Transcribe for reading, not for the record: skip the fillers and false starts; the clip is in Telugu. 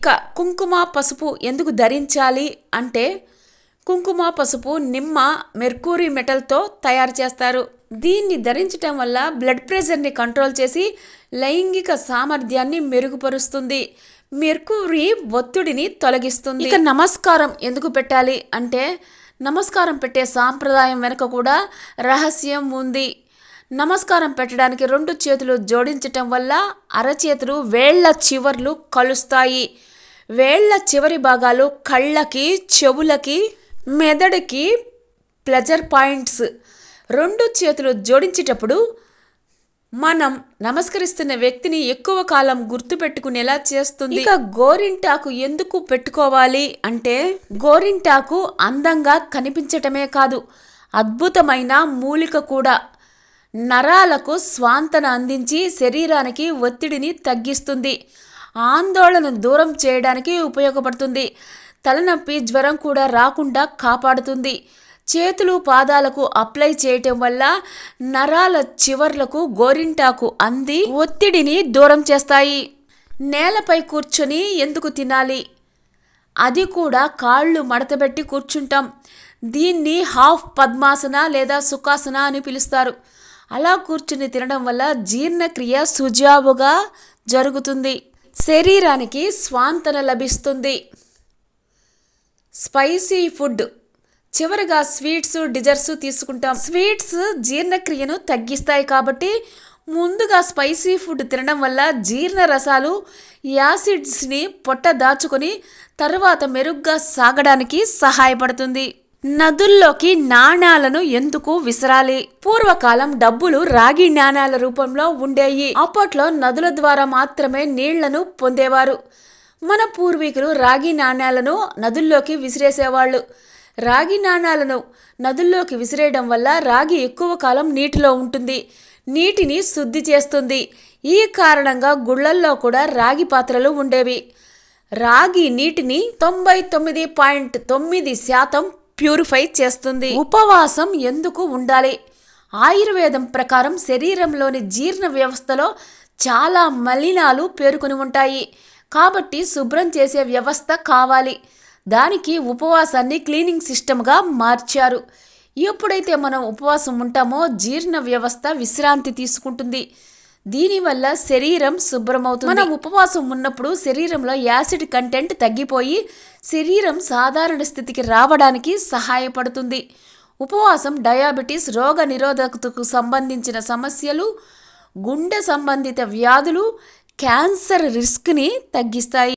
ఇక కుంకుమ పసుపు ఎందుకు ధరించాలి అంటే కుంకుమ పసుపు నిమ్మ మెర్క్యూరీ మెటల్తో తయారు చేస్తారు. దీన్ని ధరించటం వల్ల బ్లడ్ ప్రెషర్ని కంట్రోల్ చేసి లైంగిక సామర్థ్యాన్ని మెరుగుపరుస్తుంది. మెర్క్యూరీ ఒత్తిడిని తొలగిస్తుంది. ఇక నమస్కారం ఎందుకు పెట్టాలి అంటే నమస్కారం పెట్టే సాంప్రదాయం వెనుక కూడా రహస్యం ఉంది. నమస్కారం పెట్టడానికి 2 చేతులు జోడించటం వల్ల అరచేతులు వేళ్ల చివర్లు కలుస్తాయి. వేళ్ల చివరి భాగాలు కళ్ళకి, చెవులకి, మెదడుకి ప్లెజర్ పాయింట్స్. 2 చేతులు జోడించేటప్పుడు మనం నమస్కరిస్తున్న వ్యక్తిని ఎక్కువ కాలం గుర్తుపెట్టుకునేలా చేస్తుంది. ఇక గోరింటాకు ఎందుకు పెట్టుకోవాలి అంటే గోరింటాకు అందంగా కనిపించటమే కాదు, అద్భుతమైన మూలిక కూడా. నరాలకు స్వాంతన అందించి శరీరానికి ఒత్తిడిని తగ్గిస్తుంది. ఆందోళన దూరం చేయడానికి ఉపయోగపడుతుంది. తలనొప్పి, జ్వరం కూడా రాకుండా కాపాడుతుంది. చేతులు, పాదాలకు అప్లై చేయటం వల్ల నరాల చివర్లకు గోరింటాకు అంది ఒత్తిడిని దూరం చేస్తాయి. నేలపై కూర్చొని ఎందుకు తినాలి? అది కూడా కాళ్ళు మడతబెట్టి కూర్చుంటాం. దీన్ని హాఫ్ పద్మాసన లేదా సుఖాసన అని పిలుస్తారు. అలా కూర్చుని తినడం వల్ల జీర్ణక్రియ సుజావుగా జరుగుతుంది. శరీరానికి స్వాంతన లభిస్తుంది. స్పైసీ ఫుడ్ చివరిగా స్వీట్స్, డిజర్ట్స్ తీసుకుంటాం. స్వీట్స్ జీర్ణక్రియను తగ్గిస్తాయి కాబట్టి ముందుగా స్పైసీ ఫుడ్ తినడం వల్ల జీర్ణ రసాలు యాసిడ్స్ని పొట్ట దాచుకొని తర్వాత మెరుగ్గా సాగడానికి సహాయపడుతుంది. నదుల్లోకి నాణాలను ఎందుకు విసరాలి? పూర్వకాలం డబ్బులు రాగి నాణాల రూపంలో ఉండేవి. అప్పట్లో నదుల ద్వారా మాత్రమే నీళ్లను పొందేవారు. మన పూర్వీకులు రాగి నాణాలను నదుల్లోకి విసిరేసేవాళ్ళు. రాగి నాణాలను నదుల్లోకి విసిరేయడం వల్ల రాగి ఎక్కువ కాలం నీటిలో ఉంటుంది, నీటిని శుద్ధి చేస్తుంది. ఈ కారణంగా గుళ్ళల్లో కూడా రాగి పాత్రలు ఉండేవి. రాగి నీటిని 99.9% ప్యూరిఫై చేస్తుంది. ఉపవాసం ఎందుకు ఉండాలి? ఆయుర్వేదం ప్రకారం శరీరంలోని జీర్ణ వ్యవస్థలో చాలా మలినాలు పేరుకొని ఉంటాయి. కాబట్టి శుభ్రం చేసే వ్యవస్థ కావాలి. దానికి ఉపవాసాన్ని క్లీనింగ్ సిస్టమ్గా మార్చారు. ఎప్పుడైతే మనం ఉపవాసం ఉంటామో జీర్ణ వ్యవస్థ విశ్రాంతి తీసుకుంటుంది. దీనివల్ల శరీరం శుభ్రమవుతుంది. మనం ఉపవాసం ఉన్నప్పుడు శరీరంలో యాసిడ్ కంటెంట్ తగ్గిపోయి శరీరం సాధారణ స్థితికి రావడానికి సహాయపడుతుంది. ఉపవాసం డయాబెటీస్, రోగ నిరోధకతకు సంబంధించిన సమస్యలు, గుండె సంబంధిత వ్యాధులు, క్యాన్సర్ రిస్క్ని తగ్గిస్తాయి.